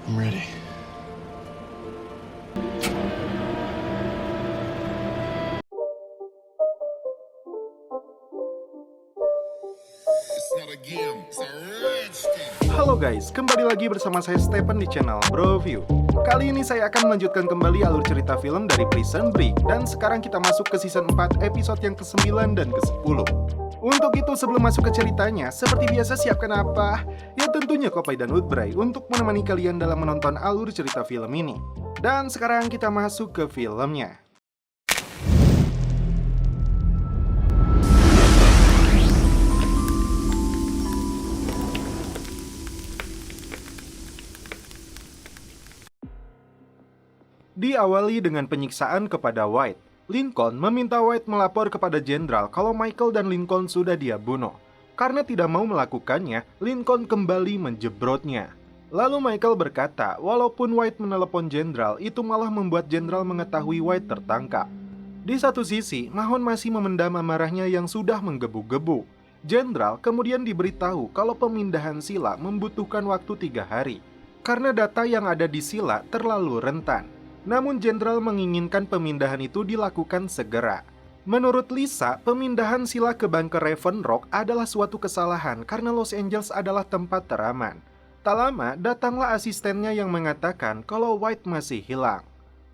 I'm ready. It's not a game, it's a rich thing. Halo guys, kembali lagi bersama saya Stephen di channel Broview. Kali ini saya akan melanjutkan kembali alur cerita film dari Prison Break. Dan sekarang kita masuk ke season 4 episode yang ke-9 dan ke-10. Untuk itu sebelum masuk ke ceritanya, seperti biasa siapkan apa? Ya tentunya kopi dan Woodbray untuk menemani kalian dalam menonton alur cerita film ini. Dan sekarang kita masuk ke filmnya. Diawali dengan penyiksaan kepada White. Lincoln meminta White melapor kepada jenderal kalau Michael dan Lincoln sudah dia bunuh. Karena tidak mau melakukannya, Lincoln kembali menjebrotnya. Lalu Michael berkata, walaupun White menelepon jenderal, itu malah membuat jenderal mengetahui White tertangkap. Di satu sisi, Mahon masih memendam amarahnya yang sudah menggebu-gebu. Jenderal kemudian diberitahu kalau pemindahan Sila membutuhkan waktu 3 hari. Karena data yang ada di Sila terlalu rentan. Namun jenderal menginginkan pemindahan itu dilakukan segera. Menurut Lisa, pemindahan Sila ke bunker Raven Rock adalah suatu kesalahan karena Los Angeles adalah tempat teraman. Tak lama, datanglah asistennya yang mengatakan kalau White masih hilang.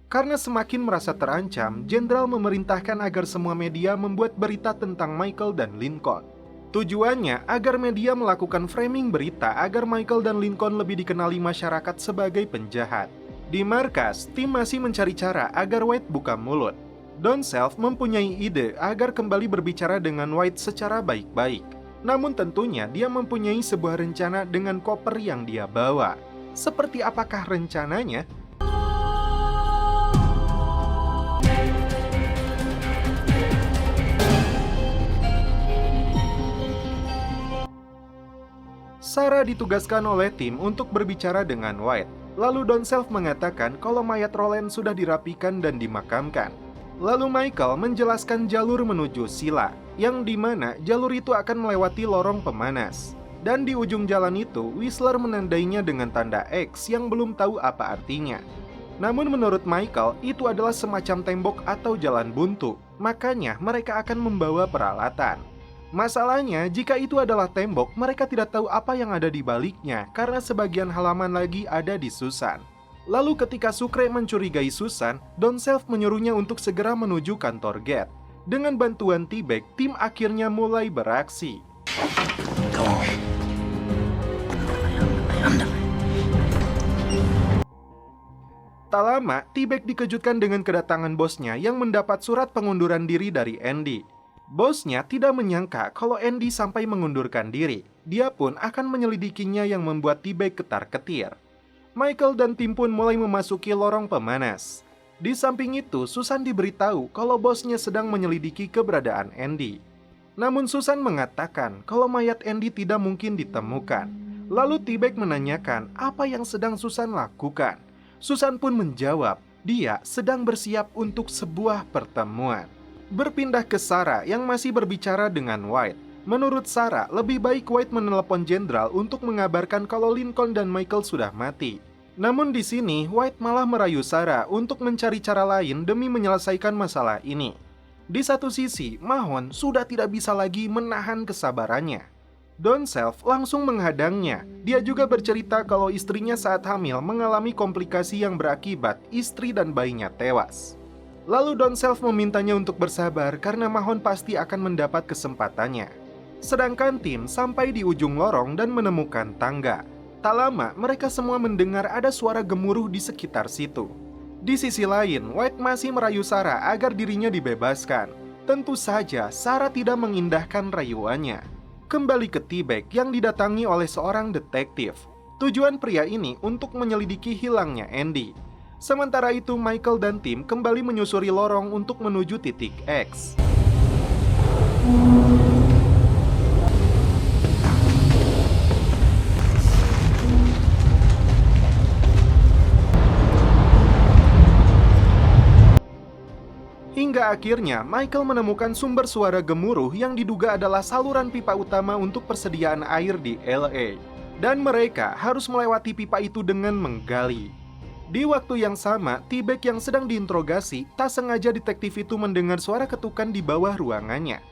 Karena semakin merasa terancam, jenderal memerintahkan agar semua media membuat berita tentang Michael dan Lincoln. Tujuannya agar media melakukan framing berita agar Michael dan Lincoln lebih dikenali masyarakat sebagai penjahat. Di markas, tim masih mencari cara agar White buka mulut. Don Self mempunyai ide agar kembali berbicara dengan White secara baik-baik. Namun tentunya dia mempunyai sebuah rencana dengan koper yang dia bawa. Seperti apakah rencananya? Sarah ditugaskan oleh tim untuk berbicara dengan White. Lalu Don Self mengatakan kalau mayat Roland sudah dirapikan dan dimakamkan. Lalu Michael menjelaskan jalur menuju Sila, yang dimana jalur itu akan melewati lorong pemanas. Dan di ujung jalan itu, Whistler menandainya dengan tanda X yang belum tahu apa artinya. Namun menurut Michael, itu adalah semacam tembok atau jalan buntu, makanya mereka akan membawa peralatan. Masalahnya, jika itu adalah tembok, mereka tidak tahu apa yang ada di baliknya karena sebagian halaman lagi ada di Susan. Lalu ketika Sucre mencurigai Susan, Don Self menyuruhnya untuk segera menuju kantor Get. Dengan bantuan T-Bag, tim akhirnya mulai beraksi. Tak lama, T-Bag dikejutkan dengan kedatangan bosnya yang mendapat surat pengunduran diri dari Andy. Bosnya tidak menyangka kalau Andy sampai mengundurkan diri. Dia pun akan menyelidikinya yang membuat T-Bag ketar-ketir. Michael dan tim pun mulai memasuki lorong pemanas. Di samping itu, Susan diberitahu kalau bosnya sedang menyelidiki keberadaan Andy. Namun Susan mengatakan kalau mayat Andy tidak mungkin ditemukan. Lalu T-Bag menanyakan apa yang sedang Susan lakukan. Susan pun menjawab, dia sedang bersiap untuk sebuah pertemuan. Berpindah ke Sarah yang masih berbicara dengan White. Menurut Sarah, lebih baik White menelepon jenderal untuk mengabarkan kalau Lincoln dan Michael sudah mati. Namun di sini, White malah merayu Sarah untuk mencari cara lain demi menyelesaikan masalah ini. Di satu sisi, Mahon sudah tidak bisa lagi menahan kesabarannya. Don Self langsung menghadangnya. Dia juga bercerita kalau istrinya saat hamil mengalami komplikasi yang berakibat istri dan bayinya tewas. Lalu Don Self memintanya untuk bersabar karena Mahon pasti akan mendapat kesempatannya. Sedangkan tim sampai di ujung lorong dan menemukan tangga. Tak lama mereka semua mendengar ada suara gemuruh di sekitar situ. Di sisi lain, White masih merayu Sarah agar dirinya dibebaskan. Tentu saja Sarah tidak mengindahkan rayuannya. Kembali ke T-Bag yang didatangi oleh seorang detektif. Tujuan pria ini untuk menyelidiki hilangnya Andy. Sementara itu Michael dan tim kembali menyusuri lorong untuk menuju titik X. Hingga akhirnya Michael menemukan sumber suara gemuruh yang diduga adalah saluran pipa utama untuk persediaan air di LA. Dan mereka harus melewati pipa itu dengan menggali. Di waktu yang sama, T-Bag yang sedang diinterogasi, tak sengaja detektif itu mendengar suara ketukan di bawah ruangannya.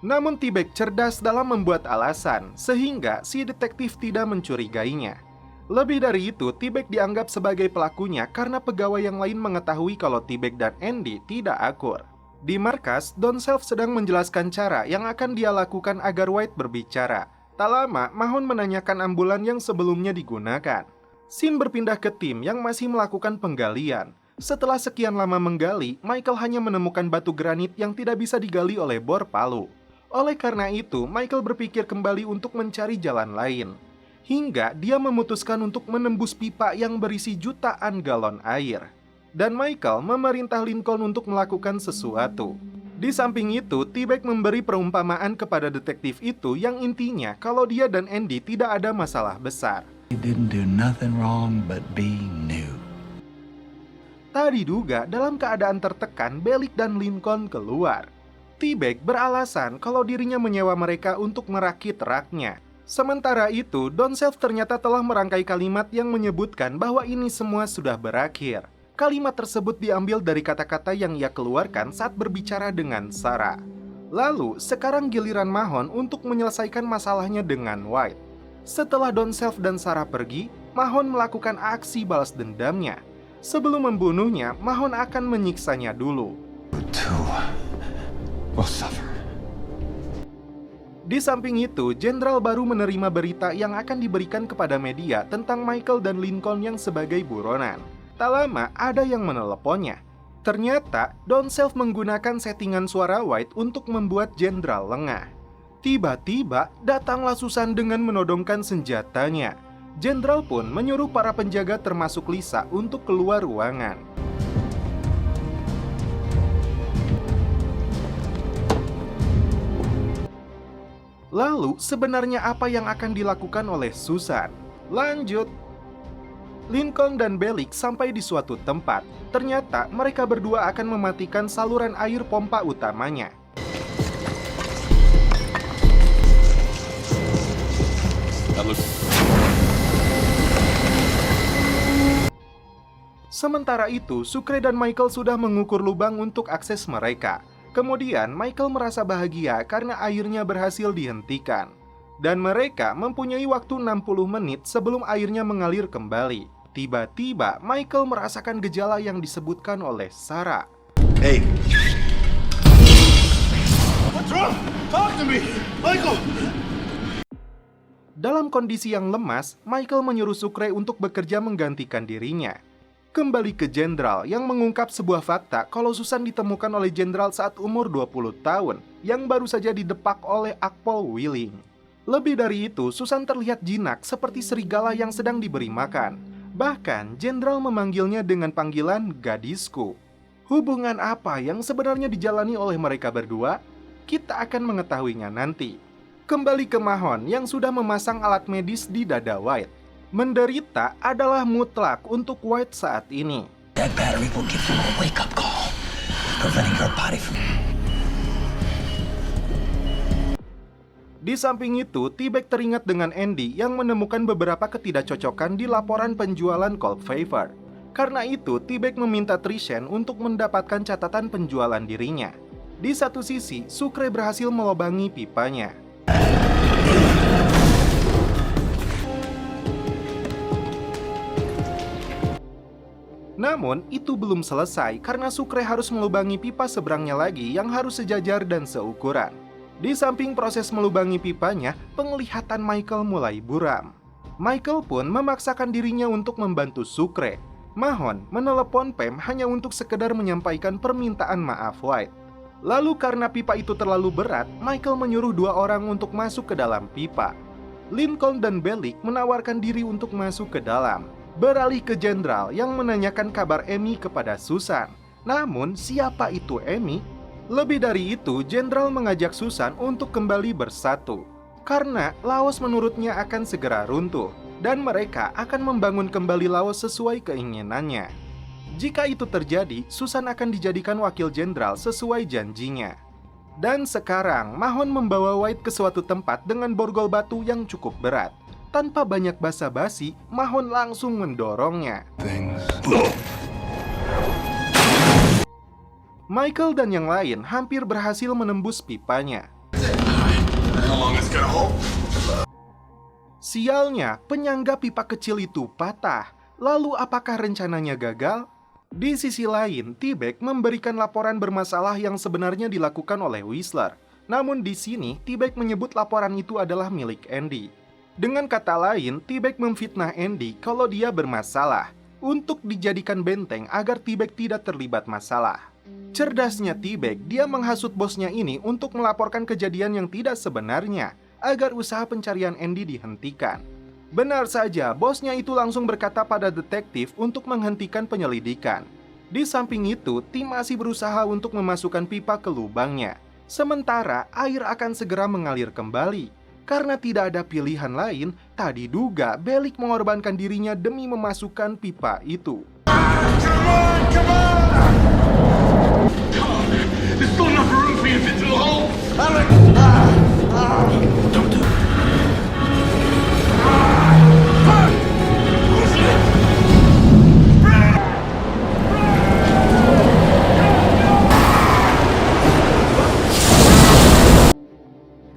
Namun T-Bag cerdas dalam membuat alasan, sehingga si detektif tidak mencurigainya. Lebih dari itu, T-Bag dianggap sebagai pelakunya karena pegawai yang lain mengetahui kalau T-Bag dan Andy tidak akur. Di markas, Don Self sedang menjelaskan cara yang akan dia lakukan agar White berbicara. Tak lama, Mahon menanyakan ambulan yang sebelumnya digunakan. Sin berpindah ke tim yang masih melakukan penggalian. Setelah sekian lama menggali, Michael hanya menemukan batu granit yang tidak bisa digali oleh bor palu. Oleh karena itu, Michael berpikir kembali untuk mencari jalan lain. Hingga dia memutuskan untuk menembus pipa yang berisi jutaan galon air. Dan Michael memerintah Lincoln untuk melakukan sesuatu. Di samping itu, T-Bag memberi perumpamaan kepada detektif itu yang intinya kalau dia dan Andy tidak ada masalah besar. He didn't do nothing wrong but be new. Tak diduga, dalam keadaan tertekan, Bellick dan Lincoln keluar. T-Bag beralasan kalau dirinya menyewa mereka untuk merakit raknya. Sementara itu, Don Self ternyata telah merangkai kalimat yang menyebutkan bahwa ini semua sudah berakhir. Kalimat tersebut diambil dari kata-kata yang ia keluarkan saat berbicara dengan Sarah. Lalu, sekarang giliran Mahon untuk menyelesaikan masalahnya dengan White. Setelah Don Self dan Sarah pergi, Mahon melakukan aksi balas dendamnya. Sebelum membunuhnya, Mahon akan menyiksanya dulu. Di samping itu, Jenderal baru menerima berita yang akan diberikan kepada media tentang Michael dan Lincoln yang sebagai buronan. Tak lama, ada yang meneleponnya. Ternyata, Don Self menggunakan settingan suara White untuk membuat Jenderal lengah. Tiba-tiba, datanglah Susan dengan menodongkan senjatanya. Jenderal pun menyuruh para penjaga termasuk Lisa untuk keluar ruangan. Lalu, sebenarnya apa yang akan dilakukan oleh Susan? Lanjut. Lincoln dan Bellick sampai di suatu tempat. Ternyata mereka berdua akan mematikan saluran air pompa utamanya. Sementara itu, Sucre dan Michael sudah mengukur lubang untuk akses mereka. Kemudian, Michael merasa bahagia karena airnya berhasil dihentikan. Dan mereka mempunyai waktu 60 menit sebelum airnya mengalir kembali. Tiba-tiba, Michael merasakan gejala yang disebutkan oleh Sarah. Hey. What's wrong? Talk to me! Michael! Dalam kondisi yang lemas, Michael menyuruh Sucre untuk bekerja menggantikan dirinya. Kembali ke Jenderal yang mengungkap sebuah fakta kalau Susan ditemukan oleh Jenderal saat umur 20 tahun yang baru saja didepak oleh Akpol Willing. Lebih dari itu, Susan terlihat jinak seperti serigala yang sedang diberi makan. Bahkan, Jenderal memanggilnya dengan panggilan gadisku. Hubungan apa yang sebenarnya dijalani oleh mereka berdua? Kita akan mengetahuinya nanti. Kembali ke Mahon yang sudah memasang alat medis di dada White. Menderita adalah mutlak untuk White saat ini. That battery will give you a wake-up call, preventing your body from... Di samping itu, T-Bag teringat dengan Andy yang menemukan beberapa ketidakcocokan di laporan penjualan Colt Favor. Karena itu, T-Bag meminta Trishan untuk mendapatkan catatan penjualan dirinya. Di satu sisi, Sucre berhasil melobangi pipanya. Namun, itu belum selesai karena Sucre harus melubangi pipa seberangnya lagi yang harus sejajar dan seukuran. Di samping proses melubangi pipanya, penglihatan Michael mulai buram. Michael pun memaksakan dirinya untuk membantu Sucre. Mahon menelepon Pam hanya untuk sekedar menyampaikan permintaan maaf White. Lalu karena pipa itu terlalu berat, Michael menyuruh 2 orang untuk masuk ke dalam pipa. Lincoln dan Bellick menawarkan diri untuk masuk ke dalam. Beralih ke Jenderal yang menanyakan kabar Amy kepada Susan. Namun, siapa itu Amy? Lebih dari itu, Jenderal mengajak Susan untuk kembali bersatu. Karena Laos menurutnya akan segera runtuh, dan mereka akan membangun kembali Laos sesuai keinginannya. Jika itu terjadi, Susan akan dijadikan wakil Jenderal sesuai janjinya. Dan sekarang, Mahon membawa White ke suatu tempat dengan borgol batu yang cukup berat. tanpa banyak basa-basi, Mahon langsung mendorongnya. Michael dan yang lain hampir berhasil menembus pipanya. Sialnya, penyangga pipa kecil itu patah. Lalu apakah rencananya gagal? Di sisi lain, T-Bag memberikan laporan bermasalah yang sebenarnya dilakukan oleh Whistler. Namun di sini, T-Bag menyebut laporan itu adalah milik Andy. Dengan kata lain, T-Bag memfitnah Andy kalau dia bermasalah untuk dijadikan benteng agar T-Bag tidak terlibat masalah. Cerdasnya T-Bag, dia menghasut bosnya ini untuk melaporkan kejadian yang tidak sebenarnya agar usaha pencarian Andy dihentikan. Benar saja, bosnya itu langsung berkata pada detektif untuk menghentikan penyelidikan. Di samping itu, tim masih berusaha untuk memasukkan pipa ke lubangnya. Sementara, air akan segera mengalir kembali. Karena tidak ada pilihan lain, tak diduga Bellick mengorbankan dirinya demi memasukkan pipa itu. There's still enough room for you to fit through the hole! Alex! Don't do it.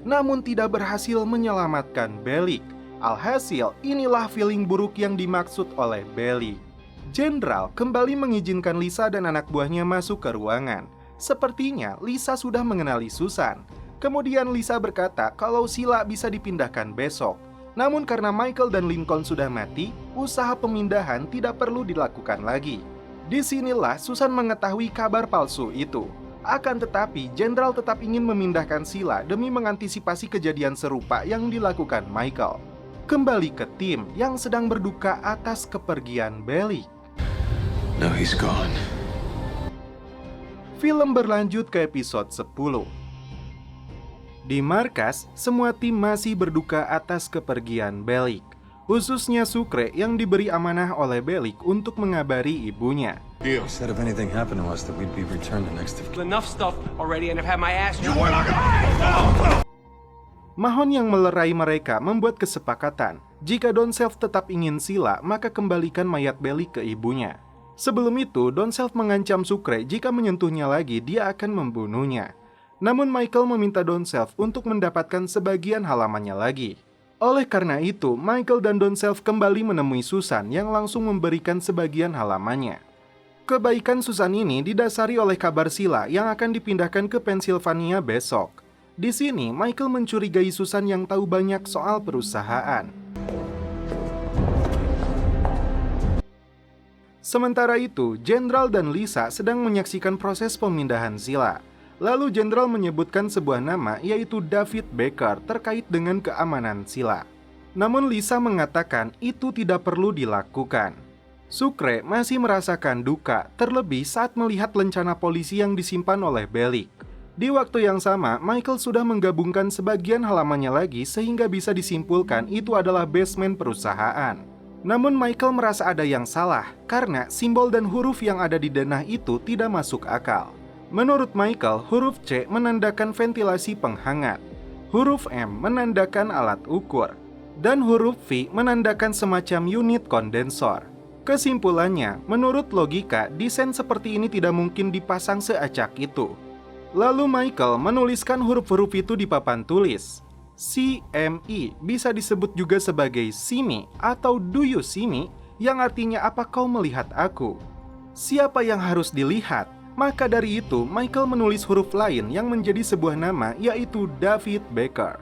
Namun tidak berhasil menyelamatkan Bellick. Alhasil, inilah feeling buruk yang dimaksud oleh Bellick. Jenderal kembali mengizinkan Lisa dan anak buahnya masuk ke ruangan. Sepertinya Lisa sudah mengenali Susan. Kemudian Lisa berkata kalau Sila bisa dipindahkan besok. Namun karena Michael dan Lincoln sudah mati, usaha pemindahan tidak perlu dilakukan lagi. Disinilah Susan mengetahui kabar palsu itu. Akan tetapi, Jenderal tetap ingin memindahkan Sila demi mengantisipasi kejadian serupa yang dilakukan Michael. Kembali ke tim yang sedang berduka atas kepergian Bellick. Now he's gone. Film berlanjut ke episode 10. Di markas, semua tim masih berduka atas kepergian Bellick. Khususnya Sucre yang diberi amanah oleh Bellick untuk mengabari ibunya. He said if anything happened to us that we'd be returned the next of kin. Enough stuff already and I've had my ass. Mahon yang melerai mereka membuat kesepakatan. Jika Don Self tetap ingin Sila, maka kembalikan mayat Bellick ke ibunya. Sebelum itu, Don Self mengancam Sucre jika menyentuhnya lagi, dia akan membunuhnya. Namun Michael meminta Don Self untuk mendapatkan sebagian halamannya lagi. Oleh karena itu, Michael dan Don Self kembali menemui Susan yang langsung memberikan sebagian halamannya. Kebaikan Susan ini didasari oleh kabar Sila yang akan dipindahkan ke Pennsylvania besok. Di sini, Michael mencurigai Susan yang tahu banyak soal perusahaan. Sementara itu, Jenderal dan Lisa sedang menyaksikan proses pemindahan Sila. Lalu Jenderal menyebutkan sebuah nama yaitu David Baker terkait dengan keamanan Sila. Namun Lisa mengatakan itu tidak perlu dilakukan. Sucre masih merasakan duka, terlebih saat melihat lencana polisi yang disimpan oleh Bellick. Di waktu yang sama, Michael sudah menggabungkan sebagian halamannya lagi sehingga bisa disimpulkan itu adalah basement perusahaan. Namun Michael merasa ada yang salah, karena simbol dan huruf yang ada di denah itu tidak masuk akal. Menurut Michael, huruf C menandakan ventilasi penghangat, huruf M menandakan alat ukur, dan huruf V menandakan semacam unit kondensor. Kesimpulannya, menurut logika, desain seperti ini tidak mungkin dipasang seacak itu. Lalu Michael menuliskan huruf-huruf itu di papan tulis. CME bisa disebut juga sebagai See Me atau Do You See Me, yang artinya apa kau melihat aku? Siapa yang harus dilihat? Maka dari itu, Michael menulis huruf lain yang menjadi sebuah nama, yaitu David Baker.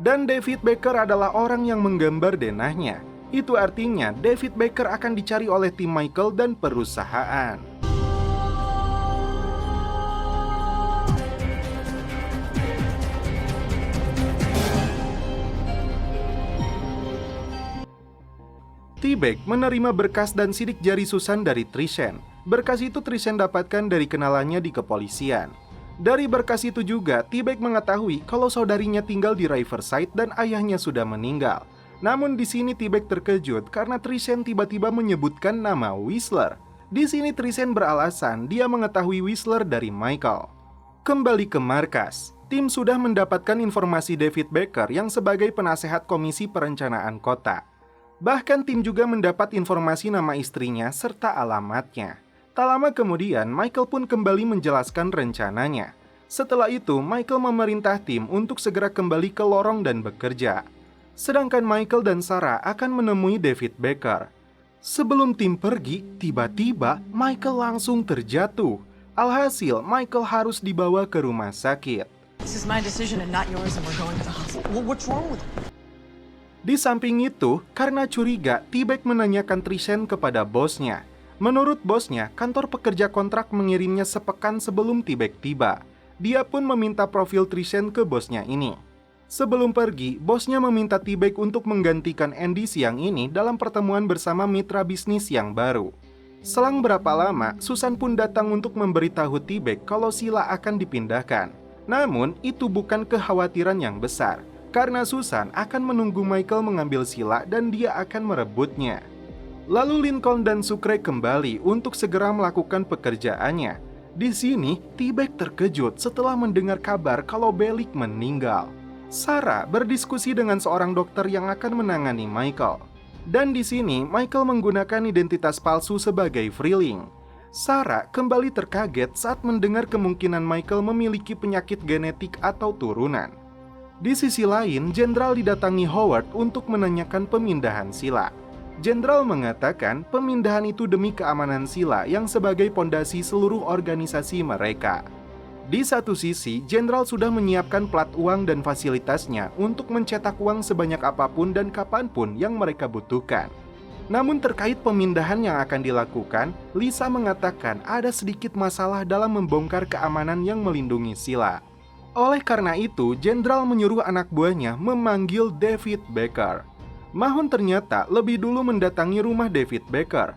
Dan David Baker adalah orang yang menggambar denahnya. Itu artinya David Baker akan dicari oleh tim Michael dan perusahaan. T-Bag menerima berkas dan sidik jari Susan dari Trishan. Berkas itu Trishan dapatkan dari kenalannya di kepolisian. Dari berkas itu juga, T-Bag mengetahui kalau saudarinya tinggal di Riverside dan ayahnya sudah meninggal. Namun di sini T-Bag terkejut karena Trishan tiba-tiba menyebutkan nama Whistler. Di sini Trishan beralasan dia mengetahui Whistler dari Michael. Kembali ke markas, tim sudah mendapatkan informasi David Baker yang sebagai penasehat Komisi Perencanaan Kota. Bahkan tim juga mendapat informasi nama istrinya serta alamatnya. Tak lama kemudian, Michael pun kembali menjelaskan rencananya. Setelah itu, Michael memerintah tim untuk segera kembali ke lorong dan bekerja. Sedangkan Michael dan Sarah akan menemui David Baker. Sebelum tim pergi, tiba-tiba Michael langsung terjatuh. Alhasil, Michael harus dibawa ke rumah sakit. This is my decision and not yours, and we're going to the hospital. What's wrong with him? Di samping itu, karena curiga, T-Bag menanyakan Trishan kepada bosnya. Menurut bosnya, kantor pekerja kontrak mengirimnya sepekan sebelum T-Bag tiba. Dia pun meminta profil Trishan ke bosnya ini. Sebelum pergi, bosnya meminta T-Bag untuk menggantikan Andy siang ini dalam pertemuan bersama mitra bisnis yang baru. Selang berapa lama, Susan pun datang untuk memberitahu T-Bag kalau Sheila akan dipindahkan. Namun, itu bukan kekhawatiran yang besar, karena Susan akan menunggu Michael mengambil Sheila dan dia akan merebutnya. Lalu Lincoln dan Sucre kembali untuk segera melakukan pekerjaannya. Di sini, T-Bag terkejut setelah mendengar kabar kalau Bellic meninggal. Sarah berdiskusi dengan seorang dokter yang akan menangani Michael. Dan di sini, Michael menggunakan identitas palsu sebagai Freeling. Sarah kembali terkaget saat mendengar kemungkinan Michael memiliki penyakit genetik atau turunan. Di sisi lain, Jenderal didatangi Howard untuk menanyakan pemindahan Sheila. Jenderal mengatakan pemindahan itu demi keamanan Sheila yang sebagai pondasi seluruh organisasi mereka. Di satu sisi, Jenderal sudah menyiapkan plat uang dan fasilitasnya untuk mencetak uang sebanyak apapun dan kapanpun yang mereka butuhkan. Namun terkait pemindahan yang akan dilakukan, Lisa mengatakan ada sedikit masalah dalam membongkar keamanan yang melindungi Sheila. Oleh karena itu, Jenderal menyuruh anak buahnya memanggil David Baker. Mahon ternyata lebih dulu mendatangi rumah David Baker.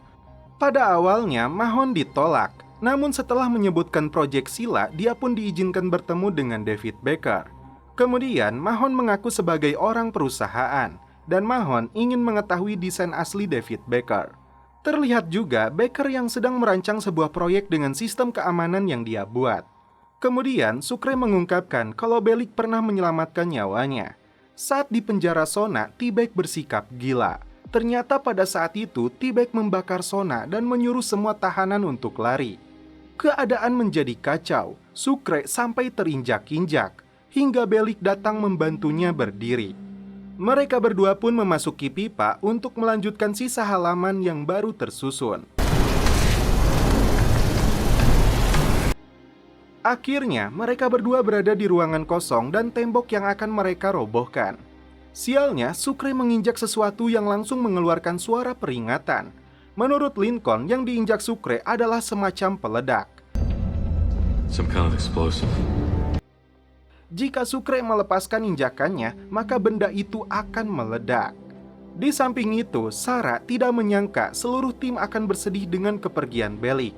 Pada awalnya, Mahon ditolak. Namun setelah menyebutkan proyek Sheila, dia pun diizinkan bertemu dengan David Baker. Kemudian, Mahon mengaku sebagai orang perusahaan, dan Mahon ingin mengetahui desain asli David Baker. Terlihat juga Baker yang sedang merancang sebuah proyek dengan sistem keamanan yang dia buat. Kemudian, Sucre mengungkapkan kalau Bellic pernah menyelamatkan nyawanya. Saat di penjara Sona, T-Bag bersikap gila. Ternyata pada saat itu, T-Bag membakar Sona dan menyuruh semua tahanan untuk lari. Keadaan menjadi kacau, Sucre sampai terinjak-injak, hingga Bellic datang membantunya berdiri. Mereka berdua pun memasuki pipa untuk melanjutkan sisa halaman yang baru tersusun. Akhirnya, mereka berdua berada di ruangan kosong dan tembok yang akan mereka robohkan. Sialnya, Sucre menginjak sesuatu yang langsung mengeluarkan suara peringatan. Menurut Lincoln, yang diinjak Sucre adalah semacam peledak. Some kind of explosive. Jika Sucre melepaskan injakannya, maka benda itu akan meledak. Di samping itu, Sarah tidak menyangka seluruh tim akan bersedih dengan kepergian Bellic.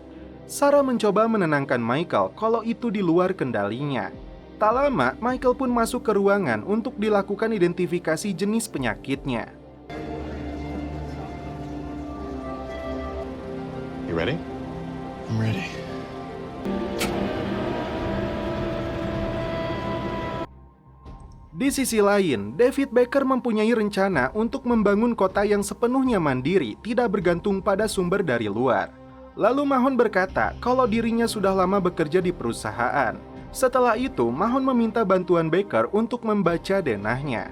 Sarah mencoba menenangkan Michael kalau itu di luar kendalinya. Tak lama, Michael pun masuk ke ruangan untuk dilakukan identifikasi jenis penyakitnya. You ready? I'm ready. Di sisi lain, David Baker mempunyai rencana untuk membangun kota yang sepenuhnya mandiri, tidak bergantung pada sumber dari luar. Lalu Mahon berkata kalau dirinya sudah lama bekerja di perusahaan. Setelah itu, Mahon meminta bantuan Baker untuk membaca denahnya.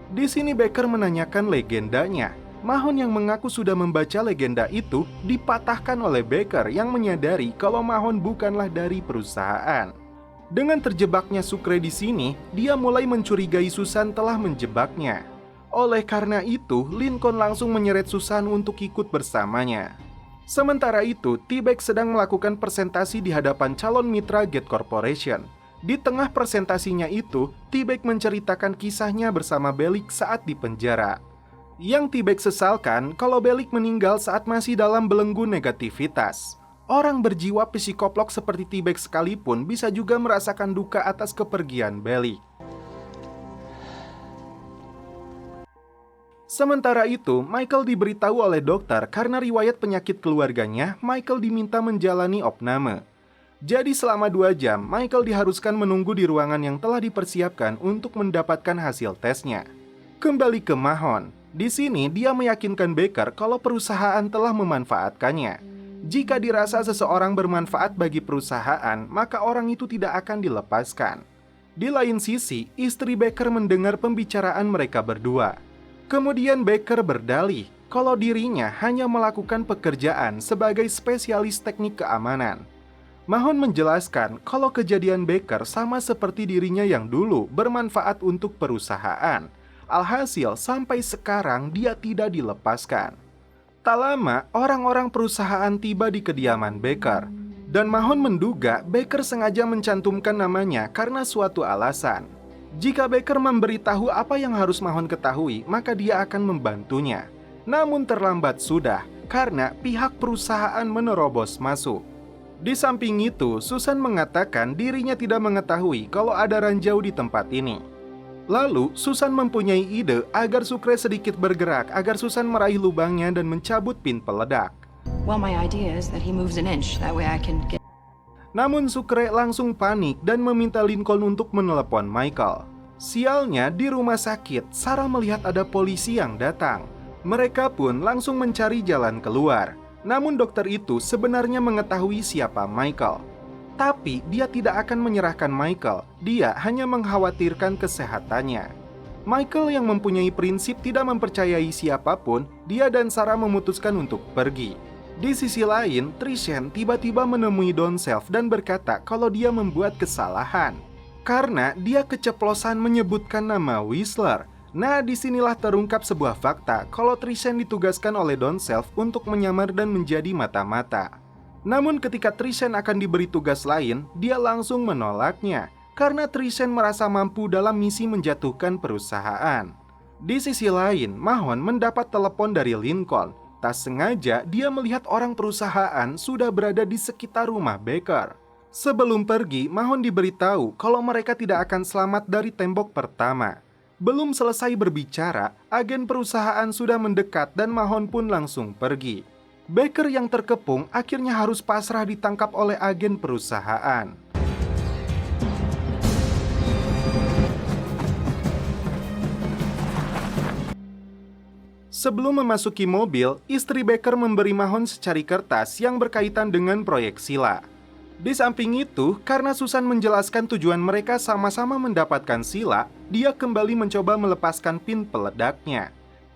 Di sini Baker menanyakan legendanya. Mahon yang mengaku sudah membaca legenda itu dipatahkan oleh Baker yang menyadari kalau Mahon bukanlah dari perusahaan. Dengan terjebaknya Sucre di sini, dia mulai mencurigai Susan telah menjebaknya. Oleh karena itu, Lincoln langsung menyeret Susan untuk ikut bersamanya. Sementara itu, T-Bag sedang melakukan presentasi di hadapan calon mitra Gate Corporation. Di tengah presentasinya itu, T-Bag menceritakan kisahnya bersama Bellic saat di penjara. Yang T-Bag sesalkan kalau Bellic meninggal saat masih dalam belenggu negativitas. Orang berjiwa psikoplok seperti T-Bag sekalipun bisa juga merasakan duka atas kepergian Bellic. Sementara itu, Michael diberitahu oleh dokter karena riwayat penyakit keluarganya, Michael diminta menjalani opname. Jadi selama 2 jam, Michael diharuskan menunggu di ruangan yang telah dipersiapkan untuk mendapatkan hasil tesnya. Kembali ke Mahon. Di sini dia meyakinkan Baker kalau perusahaan telah memanfaatkannya. Jika dirasa seseorang bermanfaat bagi perusahaan, maka orang itu tidak akan dilepaskan. Di lain sisi, istri Baker mendengar pembicaraan mereka berdua. Kemudian Baker berdalih kalau dirinya hanya melakukan pekerjaan sebagai spesialis teknik keamanan. Mahon menjelaskan kalau kejadian Baker sama seperti dirinya yang dulu bermanfaat untuk perusahaan. Alhasil sampai sekarang dia tidak dilepaskan. Tak lama, orang-orang perusahaan tiba di kediaman Baker. Dan Mahon menduga Baker sengaja mencantumkan namanya karena suatu alasan. Jika Baker memberitahu apa yang harus Mahon ketahui, maka dia akan membantunya. Namun terlambat sudah, karena pihak perusahaan menerobos masuk. Di samping itu, Susan mengatakan dirinya tidak mengetahui kalau ada ranjau di tempat ini. Lalu, Susan mempunyai ide agar Sucre sedikit bergerak agar Susan meraih lubangnya dan mencabut pin peledak. Well, my idea is that he moves an inch. That way I can get... Namun Sucre langsung panik dan meminta Lincoln untuk menelepon Michael. Sialnya, di rumah sakit, Sarah melihat ada polisi yang datang. Mereka pun langsung mencari jalan keluar. Namun dokter itu sebenarnya mengetahui siapa Michael. Tapi dia tidak akan menyerahkan Michael. Dia hanya mengkhawatirkan kesehatannya. Michael yang mempunyai prinsip tidak mempercayai siapapun, dia dan Sarah memutuskan untuk pergi. Di sisi lain, Trishan tiba-tiba menemui Don Self dan berkata kalau dia membuat kesalahan. Karena dia keceplosan menyebutkan nama Whistler. Nah, disinilah terungkap sebuah fakta kalau Trishan ditugaskan oleh Don Self untuk menyamar dan menjadi mata-mata. Namun ketika Trishan akan diberi tugas lain, dia langsung menolaknya karena Trishan merasa mampu dalam misi menjatuhkan perusahaan. Di sisi lain, Mahon mendapat telepon dari Lincoln. Tak sengaja, dia melihat orang perusahaan sudah berada di sekitar rumah Baker. Sebelum pergi, Mahon diberitahu kalau mereka tidak akan selamat dari tembok pertama. Belum selesai berbicara, agen perusahaan sudah mendekat dan Mahon pun langsung pergi. Baker yang terkepung akhirnya harus pasrah ditangkap oleh agen perusahaan. Sebelum memasuki mobil, istri Baker memberi Mahon secari kertas yang berkaitan dengan proyek Sila. Di samping itu, karena Susan menjelaskan tujuan mereka sama-sama mendapatkan Sila, dia kembali mencoba melepaskan pin peledaknya.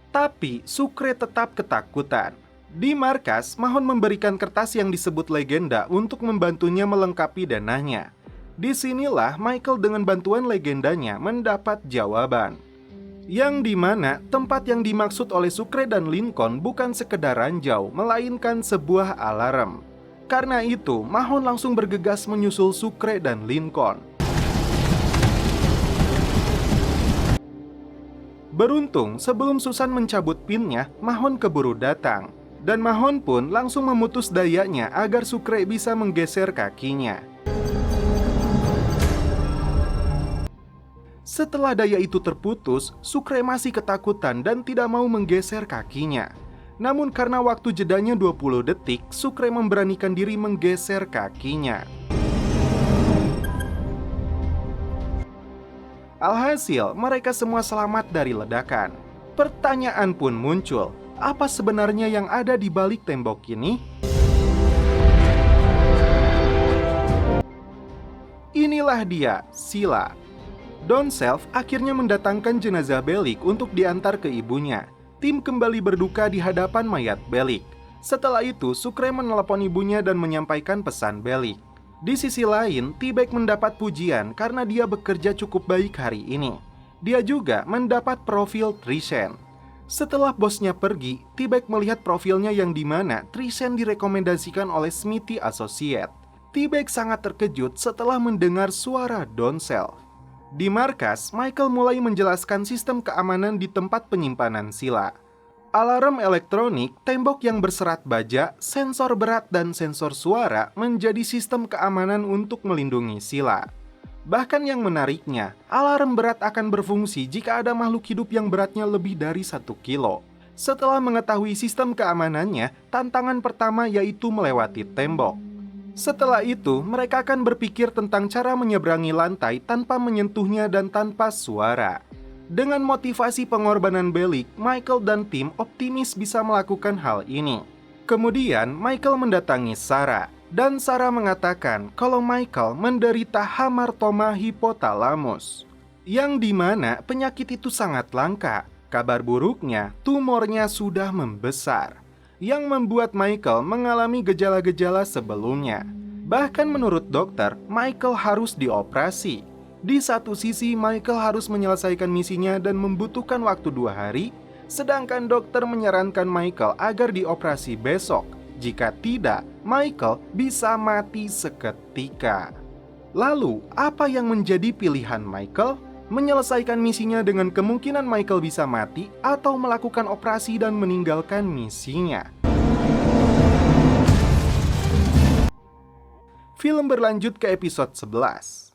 Tapi, Sucre tetap ketakutan. Di markas, Mahon memberikan kertas yang disebut legenda untuk membantunya melengkapi dananya. Disinilah Michael dengan bantuan legendanya mendapat jawaban. Yang dimana tempat yang dimaksud oleh Sucre dan Lincoln bukan sekedar ranjau, melainkan sebuah alarm. Karena itu, Mahon langsung bergegas menyusul Sucre dan Lincoln. Beruntung, sebelum Susan mencabut pinnya, Mahon keburu datang. Dan Mahon pun langsung memutus dayanya agar Sucre bisa menggeser kakinya. Setelah daya itu terputus, Sucre masih ketakutan dan tidak mau menggeser kakinya. Namun karena waktu jedanya 20 detik, Sucre memberanikan diri menggeser kakinya. Alhasil, mereka semua selamat dari ledakan. Pertanyaan pun muncul, apa sebenarnya yang ada di balik tembok ini? Inilah dia, Sila. Don Self akhirnya mendatangkan jenazah Bellic untuk diantar ke ibunya. Tim kembali berduka di hadapan mayat Bellic. Setelah itu, Sucre menelepon ibunya dan menyampaikan pesan Bellic. Di sisi lain, T-Bag mendapat pujian karena dia bekerja cukup baik hari ini. Dia juga mendapat profil Trishan. Setelah bosnya pergi, T-Bag melihat profilnya yang dimana Trishan direkomendasikan oleh Smithy Associate. T-Bag sangat terkejut setelah mendengar suara Don Self. Di markas, Michael mulai menjelaskan sistem keamanan di tempat penyimpanan Sila. Alarm elektronik, tembok yang berserat baja, sensor berat, dan sensor suara menjadi sistem keamanan untuk melindungi Sila. Bahkan yang menariknya, alarm berat akan berfungsi jika ada makhluk hidup yang beratnya lebih dari 1 kilo. Setelah mengetahui sistem keamanannya, tantangan pertama yaitu melewati tembok. Setelah itu, mereka akan berpikir tentang cara menyeberangi lantai tanpa menyentuhnya dan tanpa suara. Dengan motivasi pengorbanan Bellick, Michael dan tim optimis bisa melakukan hal ini. Kemudian, Michael mendatangi Sarah, dan Sarah mengatakan kalau Michael menderita hamartoma hipotalamus, yang dimana penyakit itu sangat langka. Kabar buruknya, tumornya sudah membesar, yang membuat Michael mengalami gejala-gejala sebelumnya. Bahkan menurut dokter, Michael harus dioperasi. Di satu sisi, Michael harus menyelesaikan misinya dan membutuhkan waktu 2 hari, sedangkan dokter menyarankan Michael agar dioperasi besok. Jika tidak, Michael bisa mati seketika. Lalu, apa yang menjadi pilihan Michael? Menyelesaikan misinya dengan kemungkinan Michael bisa mati, atau melakukan operasi dan meninggalkan misinya. Film berlanjut ke episode 11.